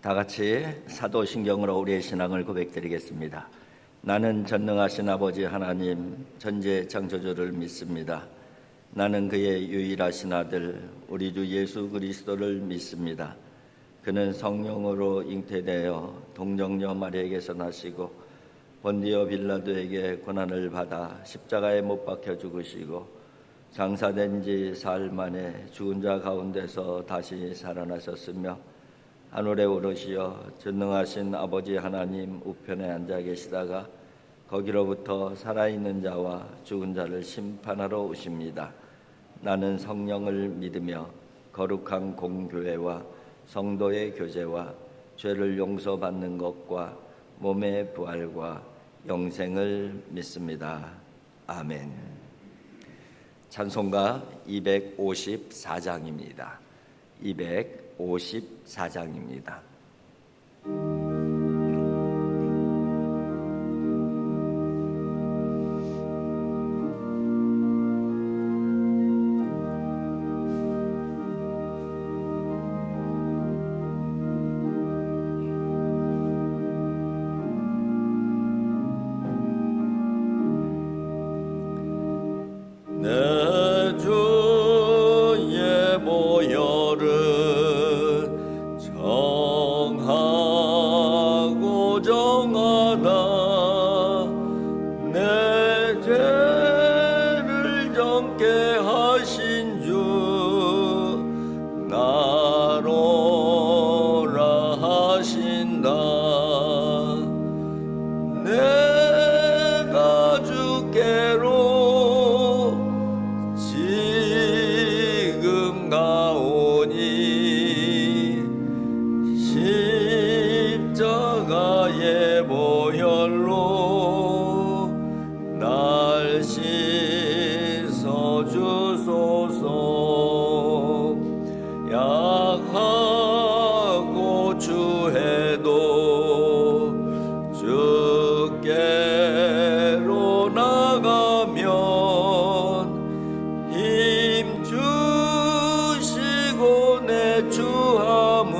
다 같이 사도신경으로 우리의 신앙을 고백드리겠습니다. 나는 전능하신 아버지 하나님 전지의 창조주를 믿습니다. 나는 그의 유일하신 아들 우리 주 예수 그리스도를 믿습니다. 그는 성령으로 잉태되어 동정녀 마리아에게서 나시고 본디오 빌라도에게 고난을 받아 십자가에 못 박혀 죽으시고 장사된 지 사흘 만에 죽은 자 가운데서 다시 살아나셨으며 하늘에 오르시어 전능하신 아버지 하나님 우편에 앉아 계시다가 거기로부터 살아있는 자와 죽은 자를 심판하러 오십니다. 나는 성령을 믿으며 거룩한 공교회와 성도의 교제와 죄를 용서받는 것과 몸의 부활과 영생을 믿습니다. 아멘. 찬송가 254장입니다. 254장입니다. 내 주의 보혈은 정하고 정하다. 내 죄를 정케 하신 주 나로라 하신다. 내가 주께로 지금 가오니 십자가의 보혈로 날 씻어 주소서. 약하고 추해도 주께로 나가면 힘 주시고 내 추함을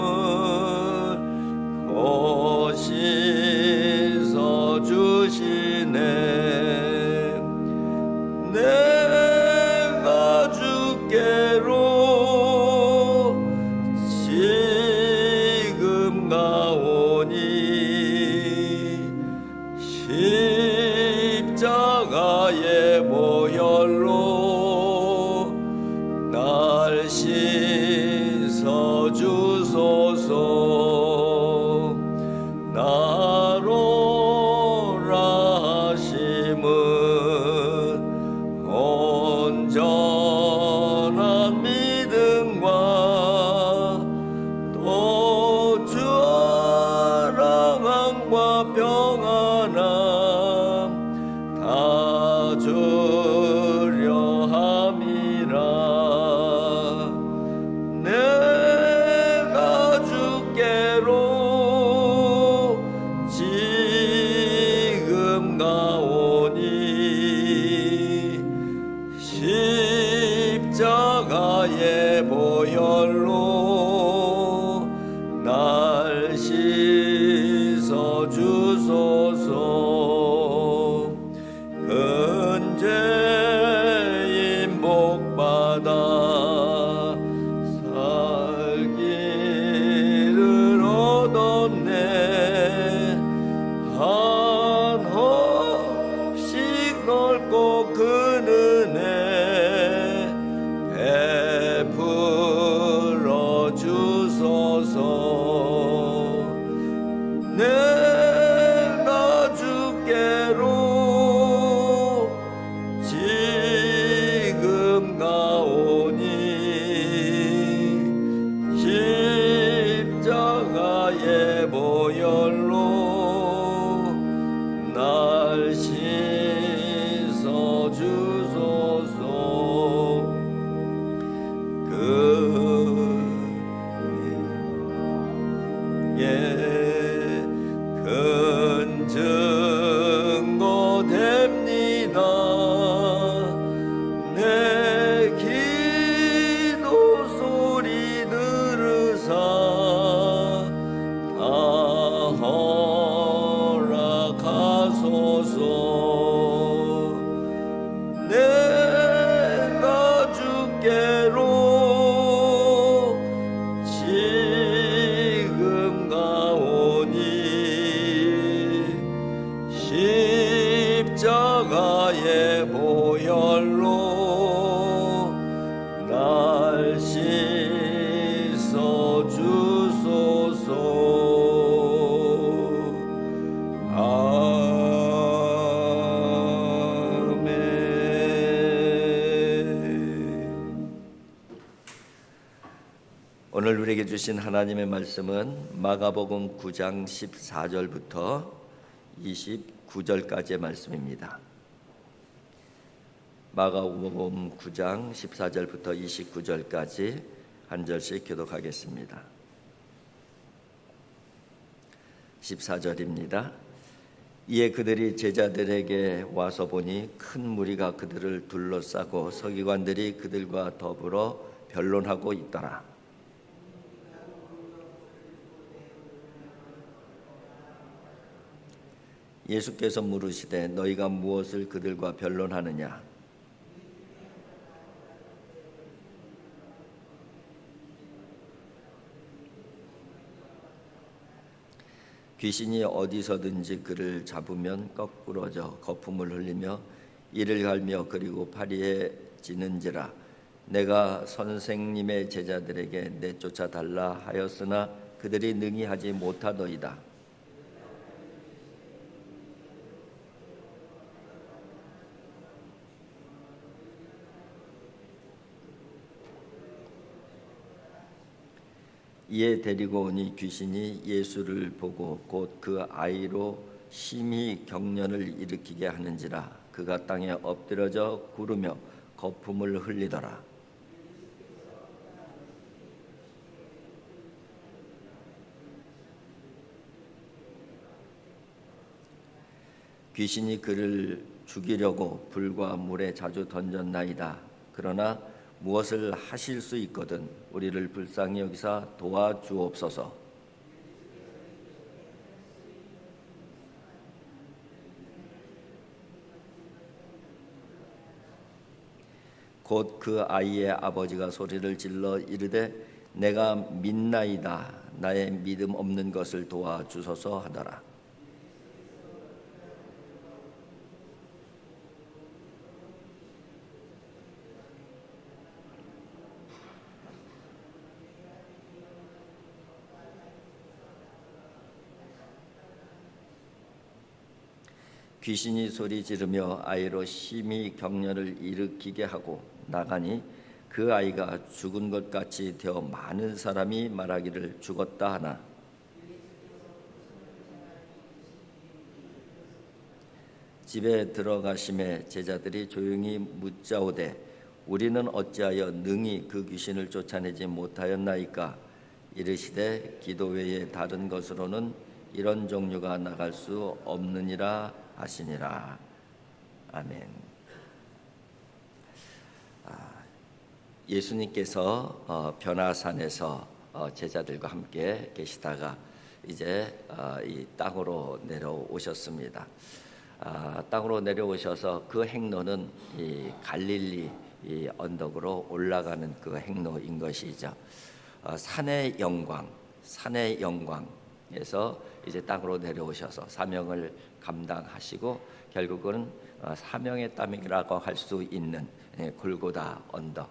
곧 씻어 주시네. 내가 주께로 지금 가오니 십자가의 보혈로 날 씻어 주소서. 나로라 하심은 온전한 믿음과 또 주와 사랑과 평안함 다 주려 함이라. 내가 주께로 지금 가오니 십자가의 보혈로 날 씻어 주소서. 근죄인 복받아 살기를 얻었네. 한없이 넓고 큰 은혜 베풀어 주소서. 내가 주께로 지금 가오니 오늘 우리에게 주신 하나님의 말씀은 마가복음 9장 14절부터 29절까지의 말씀입니다. 마가복음 9장 14절부터 29절까지 한 절씩 교독하겠습니다. 14절입니다. 이에 그들이 제자들에게 와서 보니 큰 무리가 그들을 둘러싸고 서기관들이 그들과 더불어 변론하고 있더라. 예수께서 물으시되 너희가 무엇을 그들과 변론하느냐? 귀신이 어디서든지 그를 잡으면 거꾸러져 거품을 흘리며 이를 갈며 그리고 파리에 지는지라. 내가 선생님의 제자들에게 내쫓아 달라 하였으나 그들이 능히 하지 못하더이다. 이에 데리고 오니 귀신이 예수를 보고 곧 그 아이로 심히 경련을 일으키게 하는지라. 그가 땅에 엎드려져 구르며 거품을 흘리더라. 귀신이 그를 죽이려고 불과 물에 자주 던졌나이다. 그러나 무엇을 하실 수 있거든 우리를 불쌍히 여기사 도와주옵소서. 곧 그 아이의 아버지가 소리를 질러 이르되 내가 믿나이다. 나의 믿음 없는 것을 도와주소서 하더라. 귀신이 소리 지르며 아이로 심히 경련을 일으키게 하고 나가니 그 아이가 죽은 것 같이 되어 많은 사람이 말하기를 죽었다 하나. 집에 들어가심에 제자들이 조용히 묻자오되 우리는 어찌하여 능히 그 귀신을 쫓아내지 못하였나이까? 이르시되 기도 외에 다른 것으로는 이런 종류가 나갈 수 없느니라 하시니라. 아멘. 예수님께서 변화산에서 제자들과 함께 계시다가 이제 이 땅으로 내려오셨습니다. 땅으로 내려오셔서 그 행로는 이 갈릴리 이 언덕으로 올라가는 그 행로인 것이죠. 산의 영광에서 이제 땅으로 내려오셔서 사명을 감당하시고 결국은 사명의 땅이라고 할 수 있는 골고다 언덕,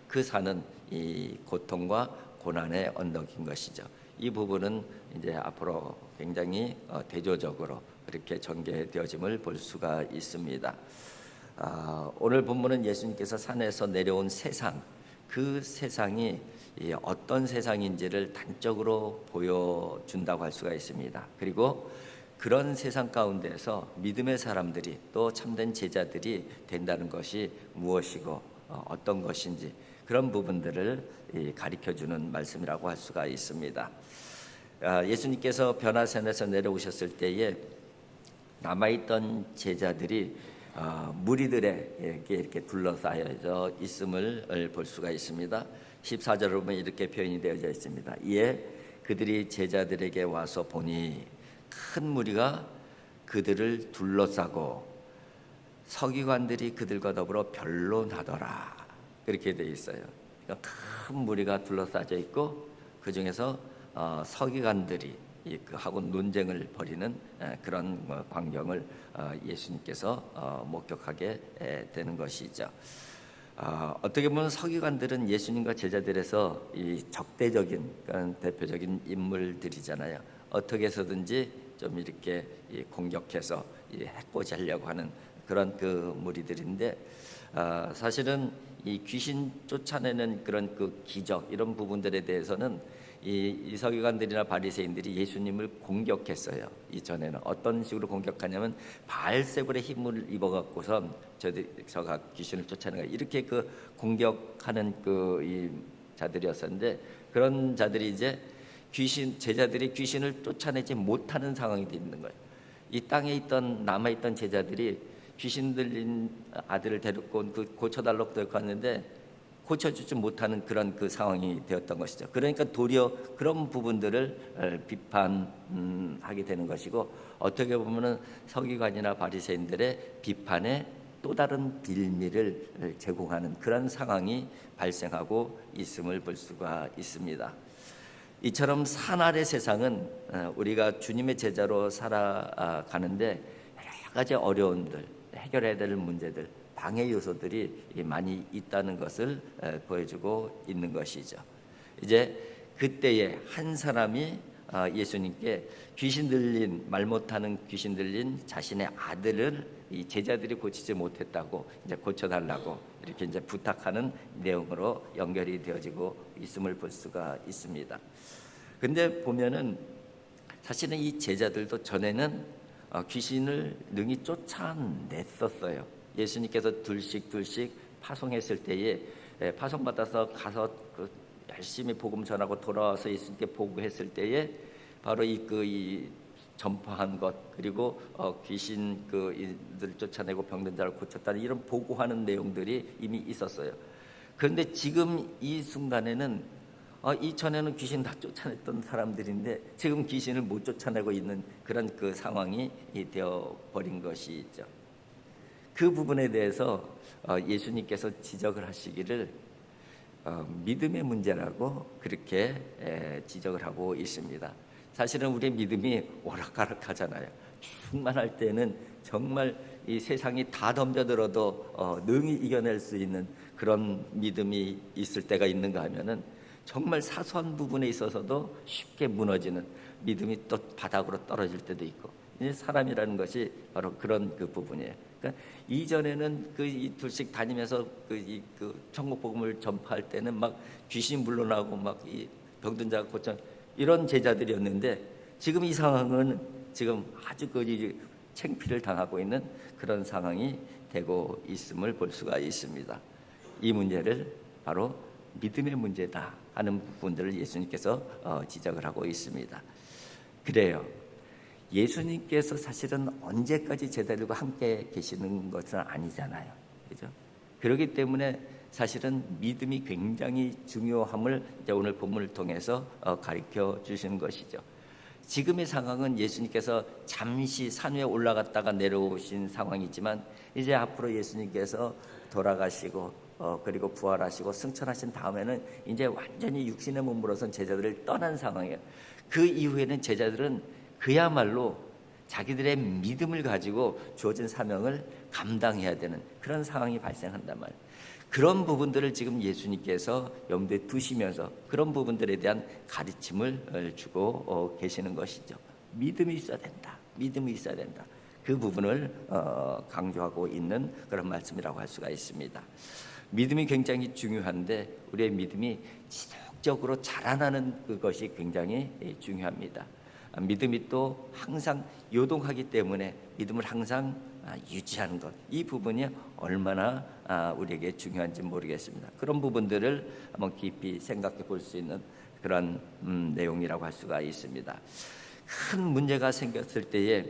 그 산은 이 고통과 고난의 언덕인 것이죠. 이 부분은 이제 앞으로 굉장히 대조적으로 이렇게 전개되어짐을 볼 수가 있습니다. 오늘 본문은 예수님께서 산에서 내려온 세상, 그 세상이 어떤 세상인지를 단적으로 보여준다고 할 수가 있습니다. 그리고 그런 세상 가운데서 믿음의 사람들이 또 참된 제자들이 된다는 것이 무엇이고 어떤 것인지 그런 부분들을 가르쳐주는 말씀이라고 할 수가 있습니다. 예수님께서 변화산에서 내려오셨을 때에 남아있던 제자들이 무리들에게 이렇게 둘러싸여 있음을 볼 수가 있습니다. 14절을 보면 이렇게 표현이 되어져 있습니다. 이에 그들이 제자들에게 와서 보니 큰 무리가 그들을 둘러싸고 서기관들이 그들과 더불어 변론하더라. 그렇게 되어 있어요. 그러니까 큰 무리가 둘러싸여 있고 그 중에서 서기관들이 하고 논쟁을 벌이는 그런 광경을 예수님께서 목격하게 되는 것이죠. 어떻게 보면 서기관들은 예수님과 제자들에서 이 적대적인 그런 대표적인 인물들이잖아요. 어떻게 해서든지 좀 이렇게 공격해서 해코지하려고 하는 그런 그 무리들인데 사실은 이 귀신 쫓아내는 그런 그 기적 이런 부분들에 대해서는 이 서기관들이나 바리새인들이 예수님을 공격했어요. 이전에는 어떤 식으로 공격하냐면 바알세불의 힘을 입어갖고선 저가 귀신을 쫓아내는 거 이렇게 그 공격하는 그 이 자들이었었는데, 그런 자들이 이제 제자들이 귀신을 쫓아내지 못하는 상황이 되는 거예요. 이 땅에 있던 남아있던 제자들이 귀신 들린 아들을 데리고 고쳐달라고 데려갔는데 고쳐주지 못하는 그런 그 상황이 되었던 것이죠. 그러니까 도리어 그런 부분들을 비판하게 되는 것이고, 어떻게 보면은 서기관이나 바리새인들의 비판에 또 다른 빌미를 제공하는 그런 상황이 발생하고 있음을 볼 수가 있습니다. 이처럼 사날의 세상은 우리가 주님의 제자로 살아가는데 여러 가지 어려움들, 해결해야 될 문제들, 방해 요소들이 많이 있다는 것을 보여주고 있는 것이죠. 이제 그때에 한 사람이 예수님께 말 못하는 귀신 들린 자신의 아들을 이 제자들이 고치지 못했다고 이제 고쳐달라고 이렇게 이제 부탁하는 내용으로 연결이 되어지고 있음을 볼 수가 있습니다. 근데 보면은 사실은 이 제자들도 전에는 귀신을 능히 쫓아냈었어요. 예수님께서 둘씩 파송했을 때에 파송받아서 가서 열심히 복음 전하고 돌아와서 예수님께 보고했을 때에 바로 이 전파한 것, 그리고 귀신 이들 쫓아내고 병든 자를 고쳤다는 이런 보고하는 내용들이 이미 있었어요. 그런데 지금 이 순간에는 이전에는 귀신 다 쫓아냈던 사람들인데 지금 귀신을 못 쫓아내고 있는 그런 그 상황이 되어 버린 것이죠. 그 부분에 대해서 예수님께서 지적을 하시기를 믿음의 문제라고 그렇게 지적을 하고 있습니다. 사실은 우리의 믿음이 오락가락하잖아요. 충만할 때는 정말 이 세상이 다 덤벼들어도 능히 이겨낼 수 있는 그런 믿음이 있을 때가 있는가 하면은 정말 사소한 부분에 있어서도 쉽게 무너지는 믿음이 또 바닥으로 떨어질 때도 있고, 사람이라는 것이 바로 그런 그 부분이에요. 그러니까 이전에는 이 둘씩 다니면서 천국 복음을 전파할 때는 막 귀신 물러나고 막 이 병든 자가 고쳐 이런 제자들이었는데, 지금 이 상황은 지금 아주 창피를 당하고 있는 그런 상황이 되고 있음을 볼 수가 있습니다. 이 문제를 바로 믿음의 문제다 하는 부분들을 예수님께서 지적을 하고 있습니다. 그래요. 예수님께서 사실은 언제까지 제자들과 함께 계시는 것은 아니잖아요. 그죠? 그렇기 때문에 사실은 믿음이 굉장히 중요함을 이제 오늘 본문을 통해서 가르쳐 주시는 것이죠. 지금의 상황은 예수님께서 잠시 산 위에 올라갔다가 내려오신 상황이지만, 이제 앞으로 예수님께서 돌아가시고 그리고 부활하시고 승천하신 다음에는 이제 완전히 육신의 몸으로선 제자들을 떠난 상황이에요. 그 이후에는 제자들은 그야말로 자기들의 믿음을 가지고 주어진 사명을 감당해야 되는 그런 상황이 발생한단 말이에요. 그런 부분들을 지금 예수님께서 염두에 두시면서 그런 부분들에 대한 가르침을 주고 계시는 것이죠. 믿음이 있어야 된다. 믿음이 있어야 된다. 그 부분을 강조하고 있는 그런 말씀이라고 할 수가 있습니다. 믿음이 굉장히 중요한데 우리의 믿음이 지속적으로 자라나는 그것이 굉장히 중요합니다. 믿음이 또 항상 요동하기 때문에 믿음을 항상 유지하는 것, 이 부분이 얼마나 우리에게 중요한지 모르겠습니다. 그런 부분들을 한번 깊이 생각해 볼 수 있는 그런 내용이라고 할 수가 있습니다. 큰 문제가 생겼을 때에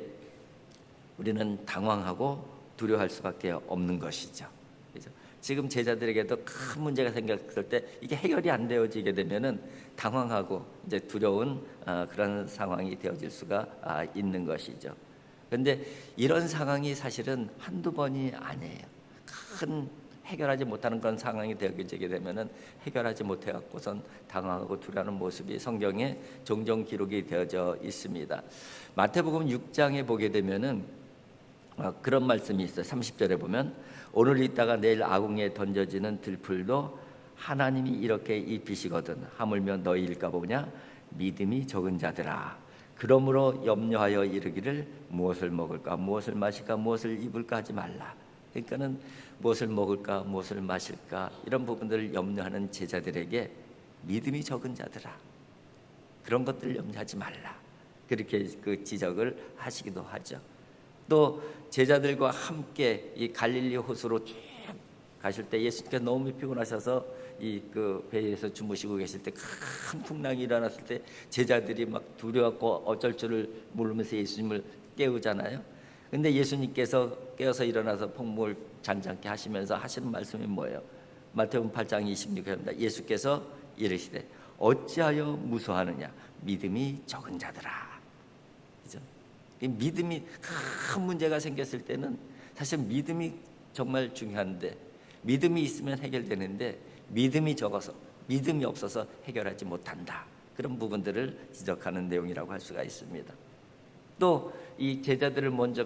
우리는 당황하고 두려워할 수밖에 없는 것이죠. 그렇죠? 지금 제자들에게도 큰 문제가 생겼을 때 이게 해결이 안 되어지게 되면은 당황하고 이제 두려운 그런 상황이 되어질 수가 있는 것이죠. 그런데 이런 상황이 사실은 한두 번이 아니에요. 큰 해결하지 못하는 그런 상황이 되어지게 되면은 해결하지 못해 갖고선 당황하고 두려워하는 모습이 성경에 종종 기록이 되어져 있습니다. 마태복음 6장에 보게 되면은 그런 말씀이 있어요. 30절에 보면 오늘 있다가 내일 아궁이에 던져지는 들풀도 하나님이 이렇게 입히시거든 하물며 너희일까 보냐 믿음이 적은 자들아. 그러므로 염려하여 이르기를 무엇을 먹을까 무엇을 마실까 무엇을 입을까 하지 말라. 그러니까는 무엇을 먹을까, 무엇을 마실까 이런 부분들을 염려하는 제자들에게 믿음이 적은 자들아, 그런 것들을 염려하지 말라, 그렇게 그 지적을 하시기도 하죠. 또 제자들과 함께 이 갈릴리 호수로 쭉 가실 때 예수님께서 너무 피곤하셔서 이 그 배에서 주무시고 계실 때 큰 풍랑이 일어났을 때 제자들이 막 두려워갖고 어쩔 줄을 모르면서 예수님을 깨우잖아요. 근데 예수님께서 깨어서 일어나서 폭풍을 잔잔케 하시면서 하시는 말씀이 뭐예요? 마태복음 8장 26절입니다. 예수께서 이르시되 어찌하여 무서워하느냐, 믿음이 적은 자들아. 그죠? 이 믿음이 큰 문제가 생겼을 때는 사실 믿음이 정말 중요한데, 믿음이 있으면 해결되는데 믿음이 적어서, 믿음이 없어서 해결하지 못한다, 그런 부분들을 지적하는 내용이라고 할 수가 있습니다. 또 이 제자들을 먼저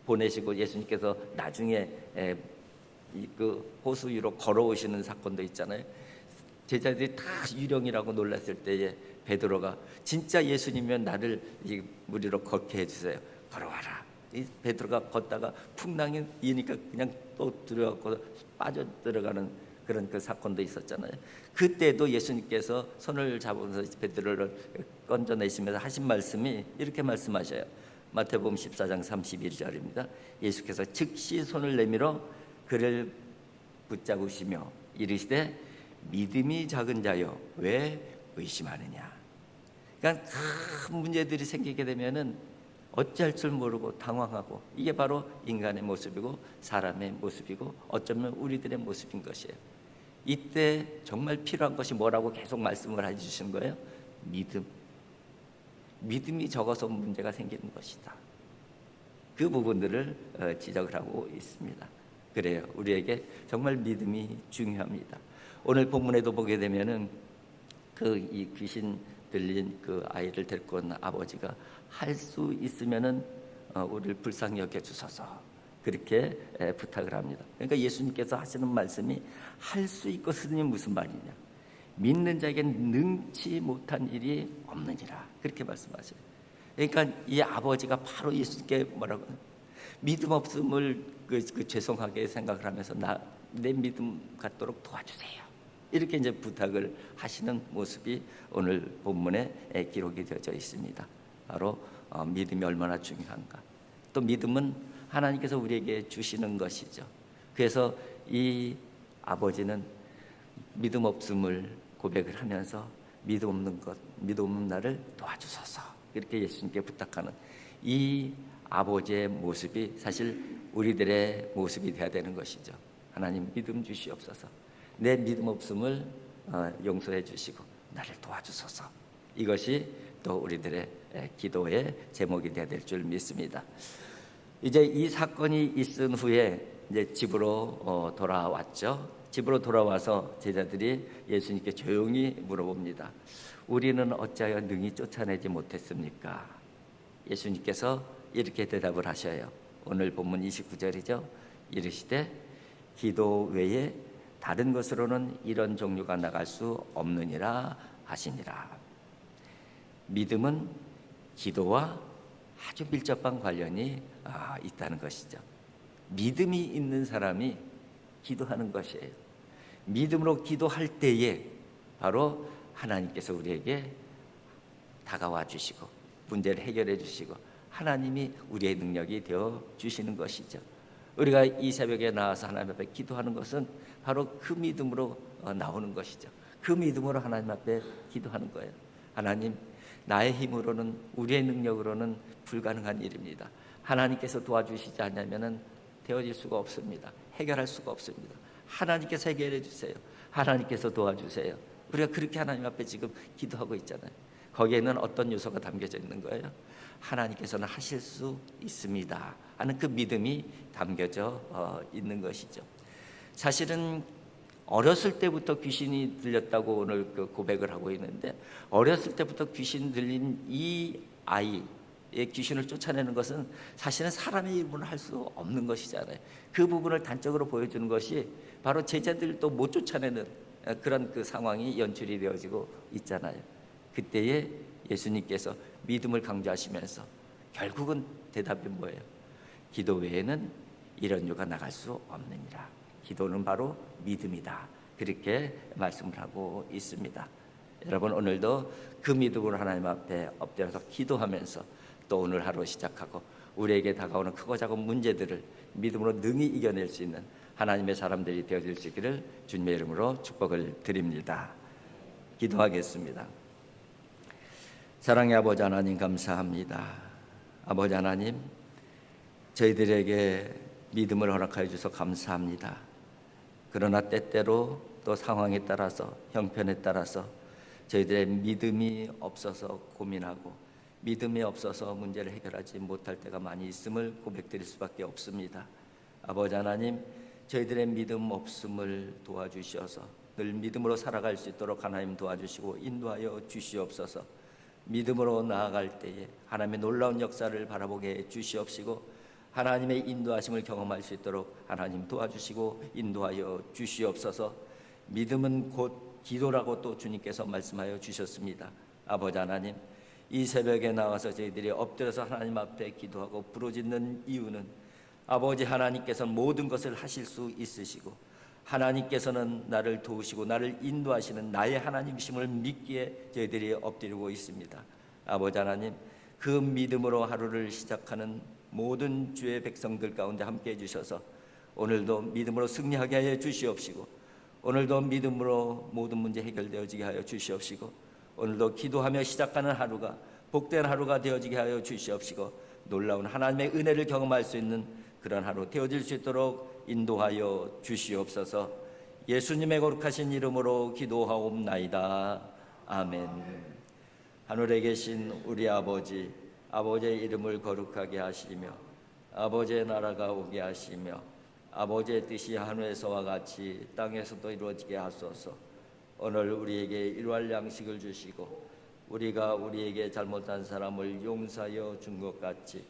보내시고 예수님께서 나중에 그 호수 위로 걸어오시는 사건도 있잖아요. 제자들이 다 유령이라고 놀랐을 때에 베드로가 진짜 예수님이면 나를 이 물 위로 걷게 해주세요, 걸어와라. 이 베드로가 걷다가 풍랑이 이니까 그냥 또 두려워갖고 빠져 들어가는 그런 그 사건도 있었잖아요. 그때도 예수님께서 손을 잡으면서 베드로를 건져내시면서 하신 말씀이 이렇게 말씀하셔요. 마태복음 14장 31절입니다. 예수께서 즉시 손을 내밀어 그를 붙잡으시며 이르시되 믿음이 작은 자여 왜 의심하느냐. 그러니까 큰 문제들이 생기게 되면은 어찌할 줄 모르고 당황하고, 이게 바로 인간의 모습이고 사람의 모습이고 어쩌면 우리들의 모습인 것이에요. 이때 정말 필요한 것이 뭐라고 계속 말씀을 해주시는 거예요? 믿음. 믿음이 적어서 문제가 생기는 것이다. 그 부분들을 지적을 하고 있습니다. 그래요, 우리에게 정말 믿음이 중요합니다. 오늘 본문에도 보게 되면은 이 귀신 들린 그 아이를 데리고 온 아버지가 할 수 있으면은 우리를 불쌍히 여겨 주소서, 그렇게 부탁을 합니다. 그러니까 예수님께서 하시는 말씀이 할 수 있것은 무슨 말이냐, 믿는 자에겐 능치 못한 일이 없느니라, 그렇게 말씀하셔요. 그러니까 이 아버지가 바로 예수님께 뭐라고, 믿음 없음을 죄송하게 생각을 하면서 내 믿음 갖도록 도와주세요, 이렇게 이제 부탁을 하시는 모습이 오늘 본문에 기록이 되어져 있습니다. 바로 믿음이 얼마나 중요한가. 또 믿음은 하나님께서 우리에게 주시는 것이죠. 그래서 이 아버지는 믿음 없음을 고백을 하면서 믿음 없는 나를 도와주소서, 이렇게 예수님께 부탁하는 이 아버지의 모습이 사실 우리들의 모습이 되어야 되는 것이죠. 하나님 믿음 주시옵소서, 내 믿음 없음을 용서해 주시고 나를 도와주소서, 이것이 또 우리들의 기도의 제목이 되어야 될 줄 믿습니다. 이제 이 사건이 있은 후에 이제 집으로 돌아왔죠. 집으로 돌아와서 제자들이 예수님께 조용히 물어봅니다. 우리는 어찌하여 능히 쫓아내지 못했습니까? 예수님께서 이렇게 대답을 하셔요. 오늘 본문 29절이죠. 이르시되 기도 외에 다른 것으로는 이런 종류가 나갈 수 없느니라 하시니라. 믿음은 기도와 아주 밀접한 관련이 있다는 것이죠. 믿음이 있는 사람이 기도하는 것이에요. 믿음으로 기도할 때에 바로 하나님께서 우리에게 다가와 주시고 문제를 해결해 주시고 하나님이 우리의 능력이 되어 주시는 것이죠. 우리가 이 새벽에 나와서 하나님 앞에 기도하는 것은 바로 그 믿음으로 나오는 것이죠. 그 믿음으로 하나님 앞에 기도하는 거예요. 하나님, 나의 힘으로는, 우리의 능력으로는 불가능한 일입니다. 하나님께서 도와주시지 않으면 되어질 수가 없습니다. 해결할 수가 없습니다. 하나님께서 해결해 주세요. 하나님께서 도와주세요. 우리가 그렇게 하나님 앞에 지금 기도하고 있잖아요. 거기에는 어떤 요소가 담겨져 있는 거예요? 하나님께서는 하실 수 있습니다 하는 그 믿음이 담겨져 있는 것이죠. 사실은 어렸을 때부터 귀신이 들렸다고 오늘 그 고백을 하고 있는데, 어렸을 때부터 귀신 들린 이 아이의 귀신을 쫓아내는 것은 사실은 사람의 힘으로 할 수 없는 것이잖아요. 그 부분을 단적으로 보여주는 것이 바로 제자들도 못 쫓아내는 그런 그 상황이 연출이 되어지고 있잖아요. 그때에 예수님께서 믿음을 강조하시면서 결국은 대답이 뭐예요? 기도 외에는 이런 유가 나갈 수 없느니라. 기도는 바로 믿음이다. 그렇게 말씀을 하고 있습니다. 여러분, 오늘도 그 믿음으로 하나님 앞에 엎드려서 기도하면서 또 오늘 하루 시작하고 우리에게 다가오는 크고 작은 문제들을 믿음으로 능히 이겨낼 수 있는 하나님의 사람들이 되어질 수 있기를 주님의 이름으로 축복을 드립니다. 기도하겠습니다. 사랑의 아버지 하나님, 감사합니다. 아버지 하나님, 저희들에게 믿음을 허락하여 주셔서 감사합니다. 그러나 때때로 또 상황에 따라서, 형편에 따라서 저희들의 믿음이 없어서 고민하고 믿음이 없어서 문제를 해결하지 못할 때가 많이 있음을 고백드릴 수밖에 없습니다. 아버지 하나님, 저희들의 믿음 없음을 도와주셔서 늘 믿음으로 살아갈 수 있도록 하나님 도와주시고 인도하여 주시옵소서. 믿음으로 나아갈 때에 하나님의 놀라운 역사를 바라보게 해 주시옵시고 하나님의 인도하심을 경험할 수 있도록 하나님 도와주시고 인도하여 주시옵소서. 믿음은 곧 기도라고 또 주님께서 말씀하여 주셨습니다. 아버지 하나님, 이 새벽에 나와서 저희들이 엎드려서 하나님 앞에 기도하고 부르짖는 이유는 아버지 하나님께서는 모든 것을 하실 수 있으시고 하나님께서는 나를 도우시고 나를 인도하시는 나의 하나님이심을 믿기에 저희들이 엎드리고 있습니다. 아버지 하나님, 그 믿음으로 하루를 시작하는 모든 주의 백성들 가운데 함께해 주셔서 오늘도 믿음으로 승리하게 하여 주시옵시고 오늘도 믿음으로 모든 문제 해결되어지게 하여 주시옵시고 오늘도 기도하며 시작하는 하루가 복된 하루가 되어지게 하여 주시옵시고 놀라운 하나님의 은혜를 경험할 수 있는 그런 하루 되어질 수 있도록 인도하여 주시옵소서. 예수님의 거룩하신 이름으로 기도하옵나이다. 아멘. 하늘에 계신 우리 아버지, 아버지의 이름을 거룩하게 하시며 아버지의 나라가 오게 하시며 아버지의 뜻이 하늘에서와 같이 땅에서도 이루어지게 하소서. 오늘 우리에게 일용할 양식을 주시고 우리가 우리에게 잘못한 사람을 용서하여 준 것 같이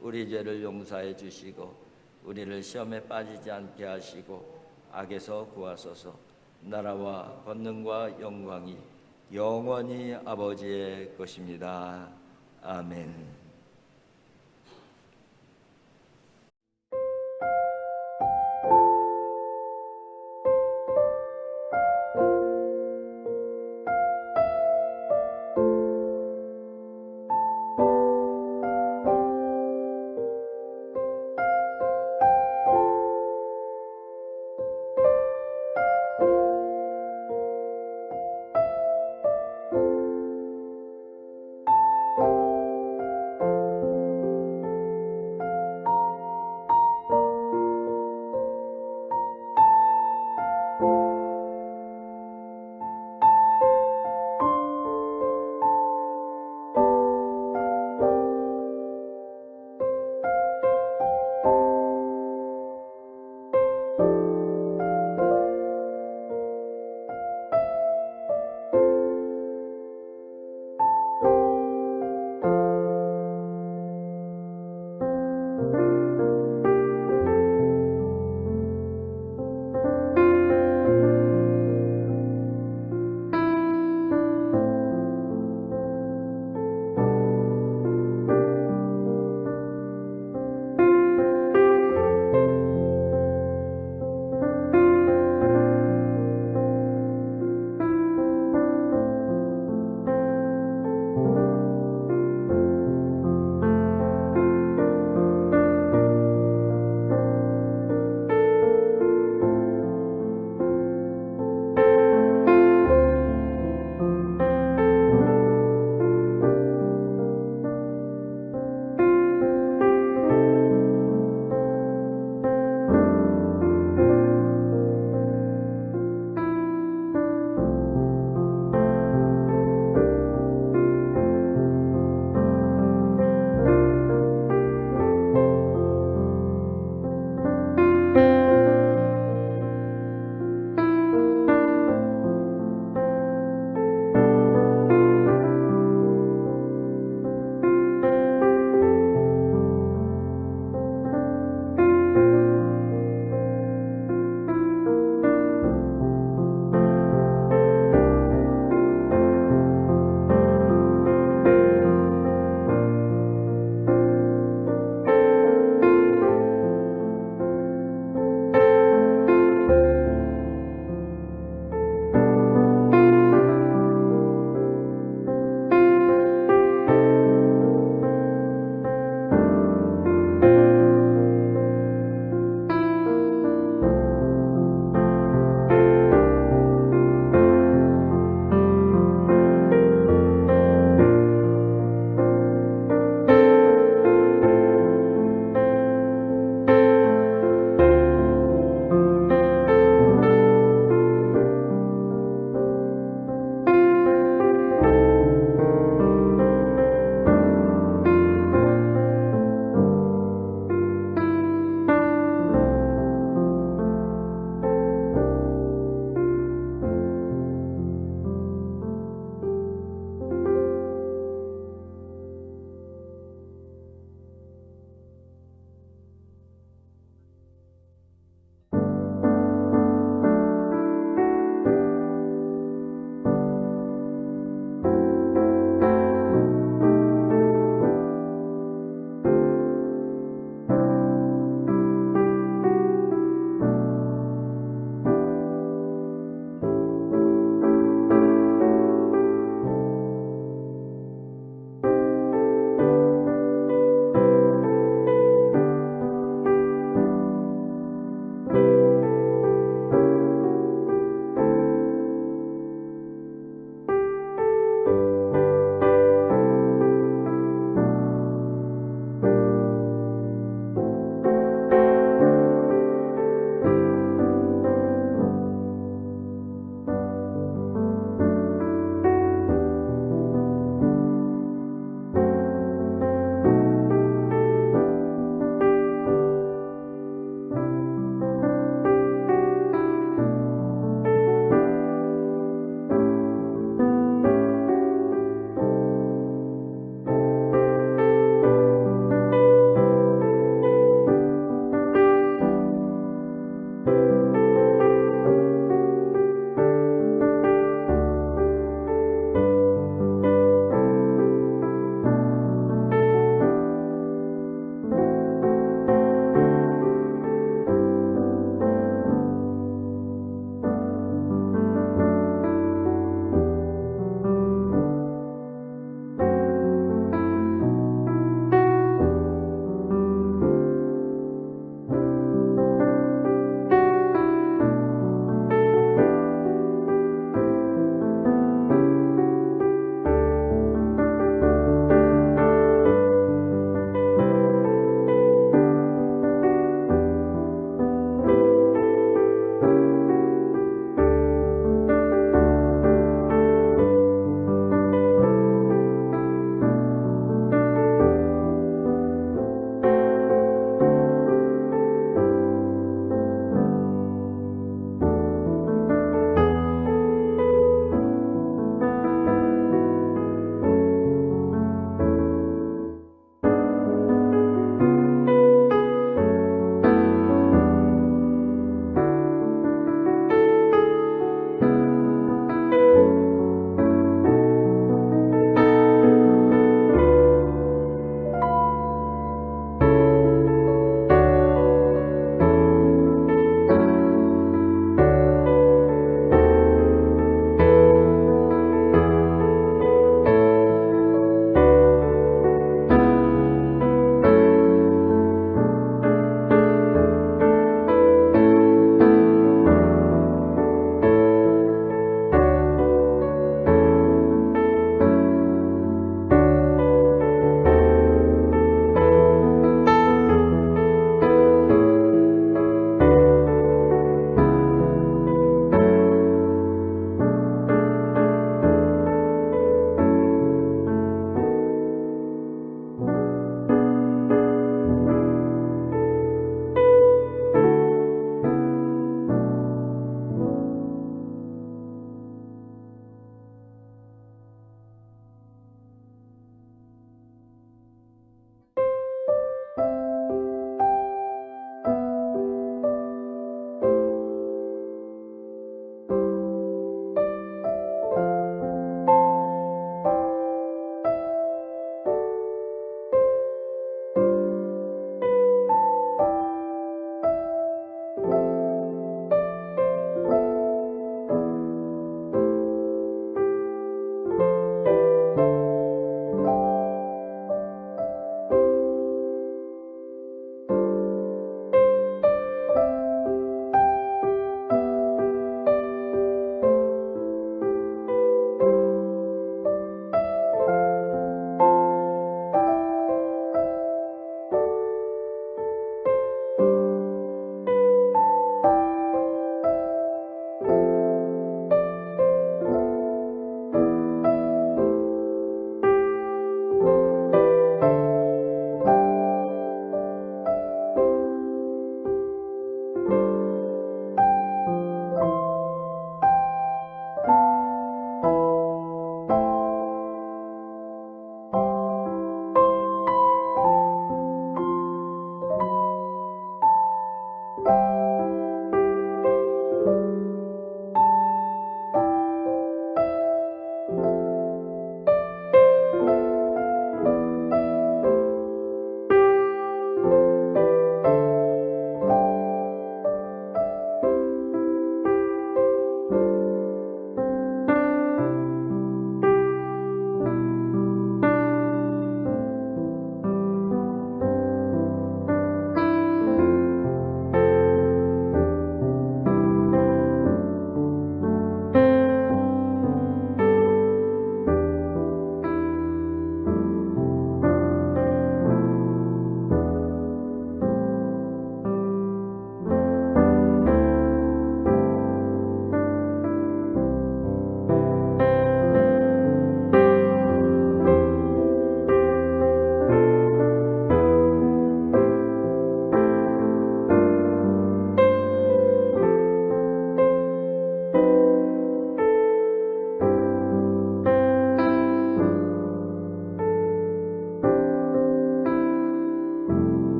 우리 죄를 용서해 주시고 우리를 시험에 빠지지 않게 하시고 악에서 구하소서. 나라와 권능과 영광이 영원히 아버지의 것입니다. 아멘.